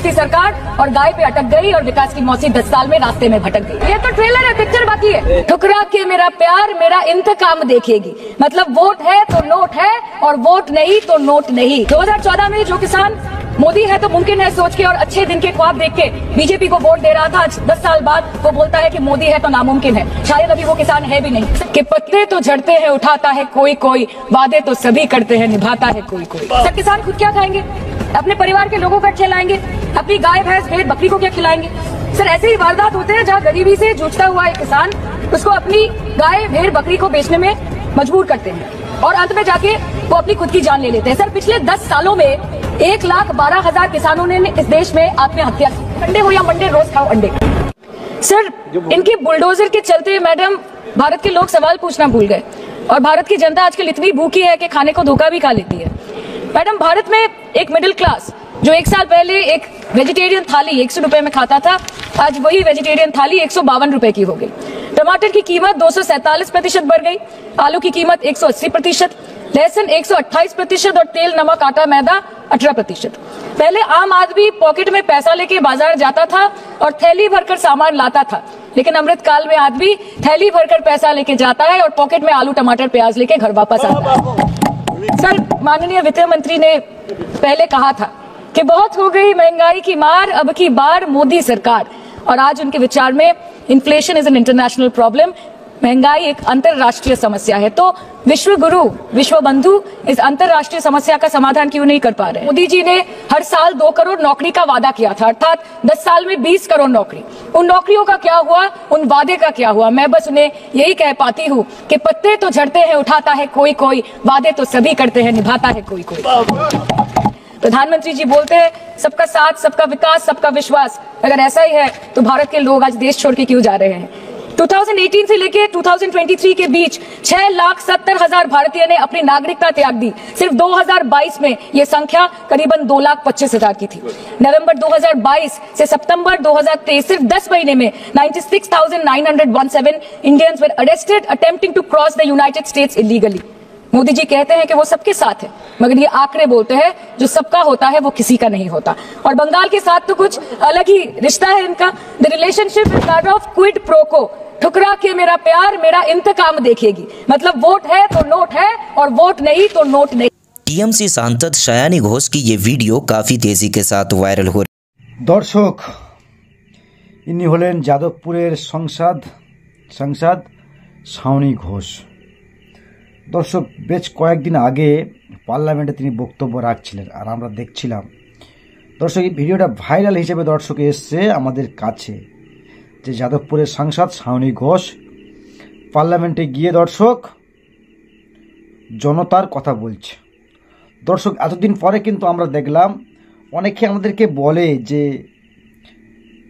थी सरकार और गाय पे अटक गई और विकास की मौसी 10 साल में रास्ते में भटक गई। ये तो ट्रेलर है, पिक्चर बाकी है। ठुकरा के मेरा प्यार मेरा इंतकाम देखेगी, मतलब वोट है तो नोट है और वोट नहीं तो नोट नहीं। 2014 में जो किसान मोदी है तो मुमकिन है सोच के और अच्छे दिन के ख्वाब देख के बीजेपी को वोट दे रहा था, आज 10 साल बाद वो बोलता है कि मोदी है तो नामुमकिन है। शायद अभी वो किसान है भी नहीं। कि पत्ते तो झड़ते हैं उठाता है कोई कोई, वादे तो सभी करते हैं निभाता है कोई कोई। सब किसान खुद क्या खाएंगे, अपने परिवार के लोगों का खिलाएंगे, अपनी गाय भैंस भेड़ बकरी को क्या खिलाएंगे? सर ऐसे ही वारदात होते हैं जहाँ गरीबी से जूझता हुआ एक किसान उसको अपनी गाय भेड़ बकरी को बेचने में मजबूर करते हैं और अंत में जाके वो अपनी खुद की जान ले लेते हैं। सर पिछले 10 सालों में 1,12,000 किसानों ने इस देश में आत्महत्या की। अंडे हो या मंडे, रोज खाओ अंडे। सर इनके बुलडोजर के चलते मैडम भारत के लोग सवाल पूछना भूल गए और भारत की जनता आजकल इतनी भूखी है कि खाने को धोखा भी खा लेती है। मैडम भारत में एक मिडिल क्लास जो 1 साल पहले एक वेजिटेरियन थाली 100 रुपए में खाता था, आज वही वेजिटेरियन थाली 152 रुपए की हो गई। टमाटर की कीमत 247% बढ़ गई, आलू की कीमत 180%, लहसुन 128% और तेल नमक आटा मैदा 18%। पहले आम आदमी पॉकेट में पैसा लेके बाजार जाता था और थैली भरकर सामान लाता था, लेकिन अमृत काल में आदमी थैली भरकर पैसा लेके जाता है और पॉकेट में आलू टमाटर प्याज लेके घर वापस आता है। सर माननीय वित्त मंत्री ने पहले कहा था कि बहुत हो गई महंगाई की मार, अब की बार मोदी सरकार, और आज उनके विचार में inflation is an international problem, महंगाई एक अंतरराष्ट्रीय समस्या है। तो विश्व गुरु विश्व बंधु इस अंतरराष्ट्रीय समस्या का समाधान क्यों नहीं कर पा रहे? मोदी जी ने हर साल 2 करोड़ नौकरी का वादा किया था, अर्थात 10 साल में 20 करोड़ नौकरी। उन नौकरियों का क्या हुआ, उन वादे का क्या हुआ? मैं बस उन्हें यही कह पाती हूँ कि पत्ते तो झड़ते हैं उठाता है कोई कोई, वादे तो सभी करते हैं निभाता है कोई कोई। प्रधानमंत्री जी बोलते हैं सबका साथ सबका विकास सबका विश्वास। अगर ऐसा ही है तो भारत के लोग आज देश छोड़ के क्यों जा रहे हैं? 2018 से लेके 2023 के बीच 6,70,000 भारतीय ने अपनी नागरिकता त्याग दी। सिर्फ 2022 में ये संख्या करीबन 2,25,000 की थी। नवंबर 2022 से सितंबर 2023 सिर्फ 10 महीने में 96,917 Indians were arrested attempting to cross the United States illegally. Modi ji कहते हैं कि वो सबके साथ है, मगर ये आंकड़े बोलते हैं जो सबका होता है वो किसी का नहीं होता। और बंगाल के साथ तो कुछ अलग ही रिश्ता है इनका। The relationship is that of quid pro को। ठुकरा के मेरा प्यार मेरा इंतकाम देखेगी, मतलब वोट है तो नोट है और वोट नहीं तो नोट नहीं। टीएमसी सांसद सायानी घोष की ये वीडियो काफी तेजी के साथ वायरल हो रही। दर्शक इन्हीं हलेन যাদবপুরের सांसद সায়নী ঘোষ। দর্শক বেশ কয়েকদিন আগে পার্লামেন্টে তিনি বক্তব্য রাখছিলেন আর আমরা দেখছিলাম। দর্শক এই ভিডিওটা ভাইরাল হিসেবে দর্শক এসছে আমাদের কাছে যে যাদবপুরের সাংসদ সায়নী ঘোষ পার্লামেন্টে গিয়ে দর্শক জনতার কথা বলছে। দর্শক এতদিন পরে কিন্তু আমরা দেখলাম অনেকে আমাদেরকে বলে যে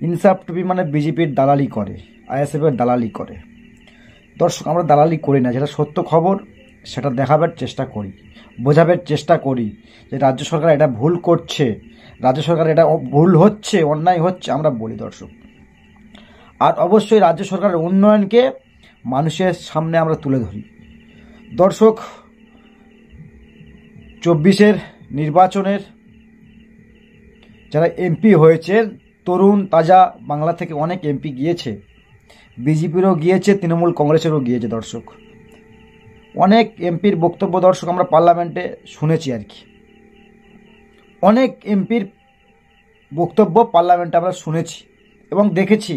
ইনসাফ টুপি মানে বিজেপির দালালি করে, আইএসএফের দালালি করে। দর্শক আমরা দালালি করি না, যেটা সত্য খবর সেটা দেখাবার চেষ্টা করি, বোঝাবার চেষ্টা করি যে রাজ্য সরকার এটা ভুল করছে, রাজ্য সরকার এটা ভুল হচ্ছে, অন্যায় হচ্ছে আমরা বলি দর্শক। আর অবশ্যই রাজ্য সরকারের উন্নয়নকে মানুষের সামনে আমরা তুলে ধরি। দর্শক 24-এর নির্বাচনের যারা এমপি হয়েছে তরুণ তাজা বাংলা থেকে অনেক এমপি গিয়েছে, বিজেপিরও গিয়েছে, তৃণমূল কংগ্রেসেরও গিয়েছে। দর্শক অনেক এমপির বক্তব্য দর্শক আমরা পার্লামেন্টে শুনেছি আর কি, অনেক এমপির বক্তব্য পার্লামেন্টে আমরা শুনেছি এবং দেখেছি।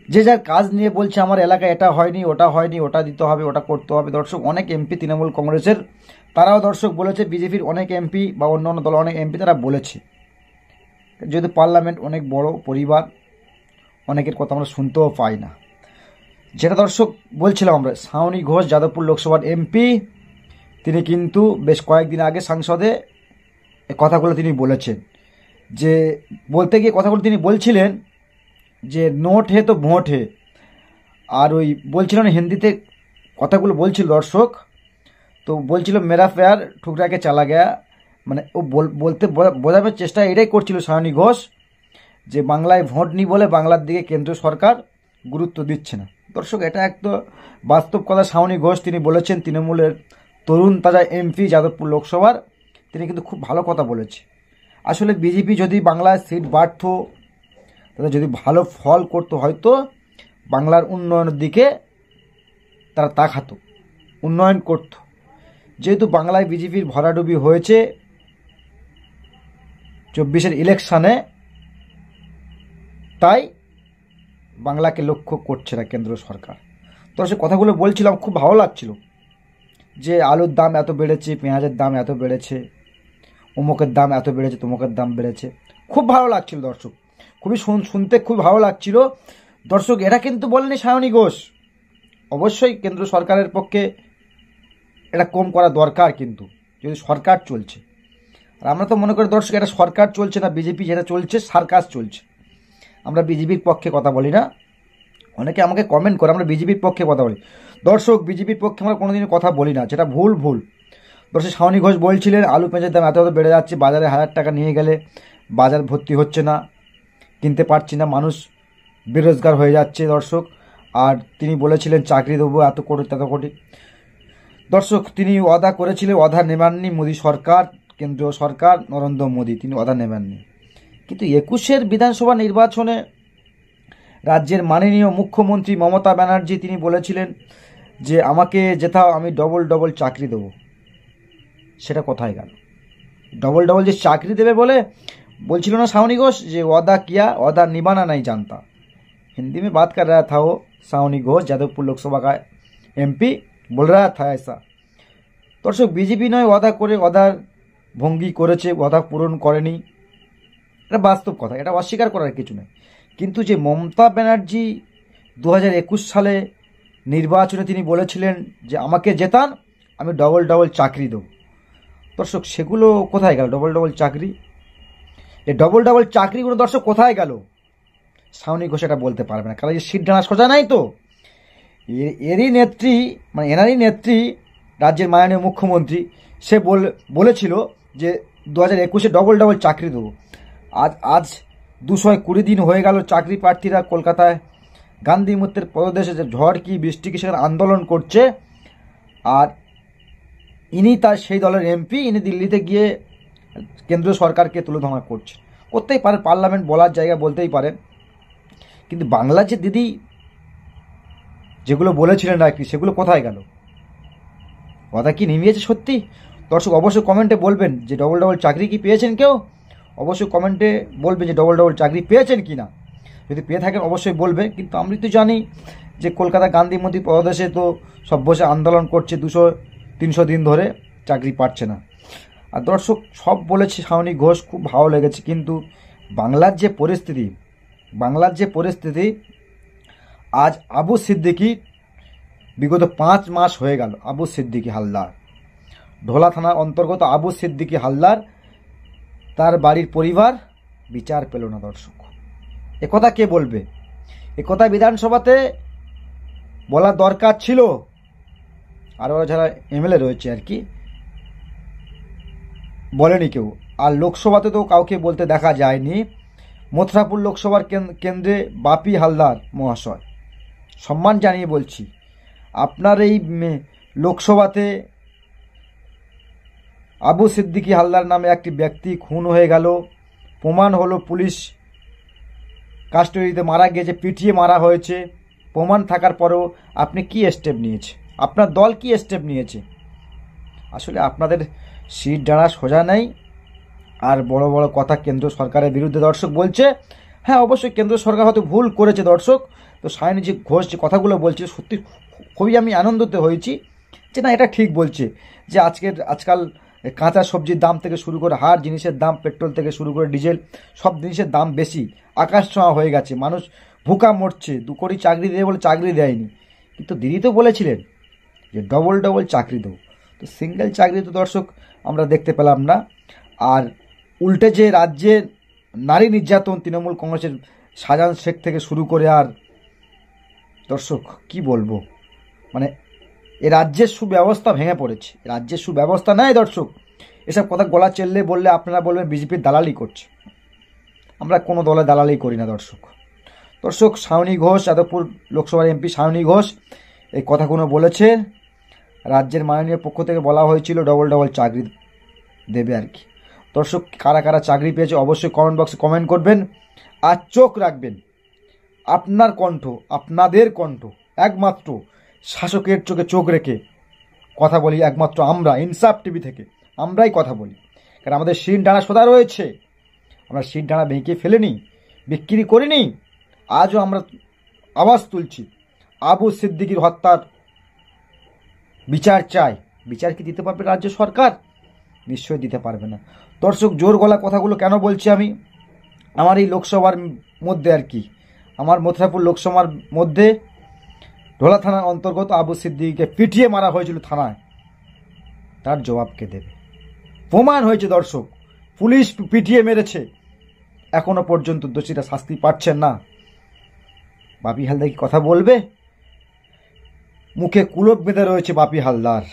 যে যার কাজ নিয়ে বলছে আমার এলাকায় এটা হয়নি ওটা হয়নি, ওটা দিতে হবে ওটা করতে হবে। দর্শক অনেক এমপি তৃণমূল কংগ্রেসের তারাও দর্শক বলেছে, বিজেপির অনেক এমপি বা অন্য অন্য দল অনেক এমপি তারা বলেছে। যেহেতু পার্লামেন্ট অনেক বড় পরিবার, অনেকের কথা আমরা শুনতেও পাই না। যেটা দর্শক বলছিলাম আমরা, সায়নী ঘোষ যাদবপুর লোকসভার এমপি, তিনি কিন্তু বেশ কয়েকদিন আগে সংসদে কথাগুলো তিনি বলেছেন। যে বলতে গিয়ে কথাগুলো তিনি বলছিলেন যে নোট হে তো ভোট হে, আর ওই বলছিলেন হিন্দিতে কথাগুলো বলছিল দর্শক। তো বলছিল মেরা প্যার ঠুকরাকে চালা গেয়া, মানে ও বলতে বোঝাবার চেষ্টা এটাই করছিল সায়নী ঘোষ যে বাংলায় ভোট নি বলে বাংলার দিকে কেন্দ্র সরকার গুরুত্ব দিচ্ছে না। দর্শক এটা এক তো বাস্তব কথা সায়নী ঘোষ তিনি বলেছেন, তৃণমূলের তরুণ তাজা এমপি যাদবপুর লোকসভার, তিনি কিন্তু খুব ভালো কথা বলেছে। আসলে বিজেপি যদি বাংলায় সিট বাড়ত, তাহলে যদি ভালো ফল করতো, হয়তো বাংলার উন্নয়নের দিকে তারা তাকাতো, উন্নয়ন করত। যেহেতু বাংলায় বিজেপির ভরাডুবি হয়েছে 24-এর ইলেকশানে, তাই বাংলাকে লক্ষ্য করছে না কেন্দ্র সরকার। তো সে কথাগুলো বলছিলাম, খুব ভালো লাগছিল যে আলুর দাম এত বেড়েছে, পেঁয়াজের দাম এত বেড়েছে, অমুকের দাম এত বেড়েছে, তমুকের দাম বেড়েছে। খুব ভালো লাগছিল দর্শক, খুবই শুনতে খুব ভালো লাগছিল দর্শক। এটা কিন্তু বলেনি সায়নী ঘোষ। অবশ্যই কেন্দ্র সরকারের পক্ষে এটা কম করা দরকার, কিন্তু যদি সরকার চলছে। আর আমরা তো মনে করি দর্শক, এটা সরকার চলছে না, বিজেপি যেটা চলছে সার্কাস চলছে। আমরা বিজেপির পক্ষে কথা বলি না। অনেকে আমাকে কমেন্ট করে আমরা বিজেপির পক্ষে কথা বলি। দর্শক, বিজেপির পক্ষে আমরা কোনোদিনই কথা বলি না, যেটা ভুল। দর্শক, সায়নী ঘোষ বলছিলেন আলু পেঁয়াজের দাম এত বেড়ে যাচ্ছে, বাজারে 1000 টাকা নিয়ে গেলে বাজার ভর্তি হচ্ছে না, কিনতে পারছি না, মানুষ বেরোজগার হয়ে যাচ্ছে দর্শক। আর তিনি বলেছিলেন চাকরি দেবো এত কোটি তত কোটি। দর্শক, তিনি ওয়াদা করেছিলেন, ওয়াদা নেবেননি মোদী সরকার, কেন্দ্রীয় সরকার নরেন্দ্র মোদী, তিনি ওয়াদা নেবেননি। কিন্তু 21-এর বিধানসভা নির্বাচনে রাজ্যের মাননীয় মুখ্যমন্ত্রী মমতা ব্যানার্জি তিনি বলেছিলেন যে আমাকে যেথাও আমি ডবল চাকরি দেবো। সেটা কোথায় গেল? ডবল যে চাকরি দেবে বলে बोल ना सावनी घोष जे वादा किया वादा निभाना नहीं जानता। हिंदी में बात कर रहा था वो सावनी घोष, যাদবপুর लोकसभा का एमपी बोल रहा था ऐसा। दर्शक बीजेपी नয় वादा করে वादाর ভঙ্গি করেছে, वादा পূরণ করেনি, এটা বাস্তব কথা, এটা অস্বীকার করার কিছু নেই। কিন্তু যে মমতা ব্যানার্জি 2021 সালে নির্বাচনে তিনি বলেছিলেন যে আমাকে জেতান আমি ডবল চাকরি দেব, দর্শক সেগুলো কোথায় গেল? ডবল চাকরি, এই ডবল চাকরিগুলো দর্শক কোথায় গেল? সাউনি ঘোষ এটা বলতে পারবে না, কারণ এই সিট ডানা সোজা নাই তো। এরই নেত্রী মানে এনারই নেত্রী রাজ্যের মাননীয় মুখ্যমন্ত্রী সে বলেছিল যে 2021-এ ডবল চাকরি দেবো। আজ 220 দিন হয়ে গেল চাকরি প্রার্থীরা কলকাতায় গান্ধী মূর্তির পদদেশে যে ঝড় কি বৃষ্টি কি সেখানে আন্দোলন করছে, আর ইনি তার সেই দলের এমপি, ইনি দিল্লিতে গিয়ে কেন্দ্রীয় সরকারকে তুলোধনা করছে। করতেই পারে, পার্লামেন্ট বলার জায়গা বলতেই পারে, কিন্তু বাংলার যে দিদি যেগুলো বলেছিলেন আর কি সেগুলো কোথায় গেল? কথা কি নিমিয়েছে সত্যি? দর্শক অবশ্যই কমেন্টে বলবেন যে ডবল চাকরি কি পেয়েছেন কেউ? অবশ্যই কমেন্টে বলবেন যে ডবল চাকরি পেয়েছেন কি না, যদি পেয়ে থাকেন অবশ্যই বলবে। কিন্তু আমি তো জানি যে কলকাতা গান্ধী মন্দির প্রদেশে তো সব বসে আন্দোলন করছে 200-300 দিন ধরে, চাকরি পাচ্ছে না। আর দর্শক সব বলেছে সাউনি ঘোষ, খুব ভালো লেগেছে, কিন্তু বাংলার যে পরিস্থিতি আজ আবু সিদ্দিকী বিগত 5 মাস হয়ে গেল, আবু সিদ্দিকী হালদার, ঢোলা থানার অন্তর্গত আবু সিদ্দিকী হালদার, তার বাড়ির পরিবার বিচার পেল না। দর্শক একথা কে বলবে? একথা বিধানসভাতে বলা দরকার ছিল, আর ওরা যারা এমএলএ রয়েছে আর কি বলেনি কেউ। আর লোকসভাতে তো কাউকে বলতে দেখা যায়নি। মথুরাপুর লোকসভার কেন্দ্রে বাপি হালদার মহাশয়, সম্মান জানিয়ে বলছি, আপনার এই লোকসভাতে আবু সিদ্দিকী হালদার নামে একটি ব্যক্তি খুন হয়ে গেল, প্রমাণ হলো পুলিশ কাস্টডিতে মারা গিয়েছে, পিটিয়ে মারা হয়েছে, প্রমাণ থাকার পরেও আপনি কি স্টেপ নিয়েছে, আপনার দল কি স্টেপ নিয়েছে? আসলে আপনাদের সিট ডাঁড়া সোজা নেই, আর বড় বড় কথা কেন্দ্র সরকারের বিরুদ্ধে দর্শক বলছে। হ্যাঁ অবশ্যই কেন্দ্র সরকার হয়তো ভুল করেছে দর্শক। তো সায়নী ঘোষ যে কথাগুলো বলছে সত্যি খুবই আমি আনন্দিত হয়েছি যে না এটা ঠিক বলছে, যে আজকাল কাঁচা সবজির দাম থেকে শুরু করে হার জিনিসের দাম, পেট্রোল থেকে শুরু করে ডিজেল, সব জিনিসের দাম বেশি, আকাশ ছোঁয়া হয়ে গেছে, মানুষ ভুকা মরছে। 2 কোটি চাকরি দেবে বলে চাকরি দেয়নি, কিন্তু দিদি তো বলেছিলেন যে ডবল চাকরি দেবো। তো সিঙ্গেল চাকরি তো দর্শক আমরা দেখতে পেলাম না। আর উল্টে যে রাজ্যে নারী নির্যাতন, তৃণমূল কংগ্রেসের শাহজাহান শেখ থেকে শুরু করে, আর দর্শক কি বলবো, মানে এ রাজ্যের সুব্যবস্থা ভেঙে পড়েছে, রাজ্যের সুব্যবস্থা নাই দর্শক। এসব কথা গলা চেললে বললে আপনারা বলবেন বিজেপির দালালি করছে, আমরা কোনো দলে দালালি করি না দর্শক। সায়নী ঘোষ, যাদবপুর লোকসভার এমপি সায়নী ঘোষ এই কথাগুলো বলেছে। রাজ্যের মাননীয় পক্ষ থেকে বলা হয়েছিল ডবল চাকরি দেবে আর কি। দর্শক কারা কারা চাকরি পেয়েছে অবশ্যই কমেন্ট বক্সে কমেন্ট করবেন। আর চোখ রাখবেন, আপনার কণ্ঠ, আপনাদের কণ্ঠ একমাত্র শাসকের চোখে চোখ রেখে কথা বলি একমাত্র আমরা ইনসাফ টিভি থেকে, আমরাই কথা বলি। কারণ আমাদের শির ডানা সোজা রয়েছে, আমরা শির ডানা ভেঙে ফেলেনি, বিক্রি করিনি। আজও আমরা আওয়াজ তুলছি, আবু সিদ্দিকীর হত্যার বিচার চাই। বিচার কি দিতে পারবে রাজ্য সরকার? নিশ্চয়ই দিতে পারবে না। দর্শক জোর গলা কথাগুলো কেন বলছি আমি? আমার এই লোকসভার মধ্যে আর কি, আমার মথুরাপুর লোকসভার মধ্যে ঢোলা থানার অন্তর্গত আবু সিদ্দিকীকে পিটিয়ে মারা হয়েছিল থানায়, তার জবাব কে দেবে? প্রমাণ হয়েছে দর্শক, পুলিশ পিটিয়ে মেরেছে, এখনো পর্যন্ত দোষীরা শাস্তি পাচ্ছেন না। বাপি হালদার কি কথা বলবে? মুখে কুলপ বেঁধে রয়েছে বাপি হালদার।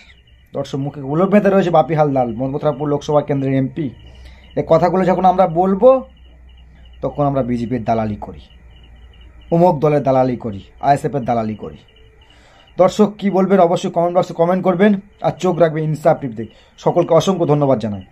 দর্শক মুখে কুলপ বেঁধে রয়েছে বাপি হালদার, মথুরাপুর লোকসভা কেন্দ্রের এমপি। এই কথাগুলো যখন আমরা বলবো তখন আমরা বিজেপির দালালি করি, অমুক দলের দালালি করি, আইএসএফের দালালি করি। দর্শক কি বলবেন অবশ্যই কমেন্ট বক্সে কমেন্ট করবেন। আর চোখ রাখবেন ইনসাফ টিভিতে। সকলকে অসংখ্য ধন্যবাদ জানাই।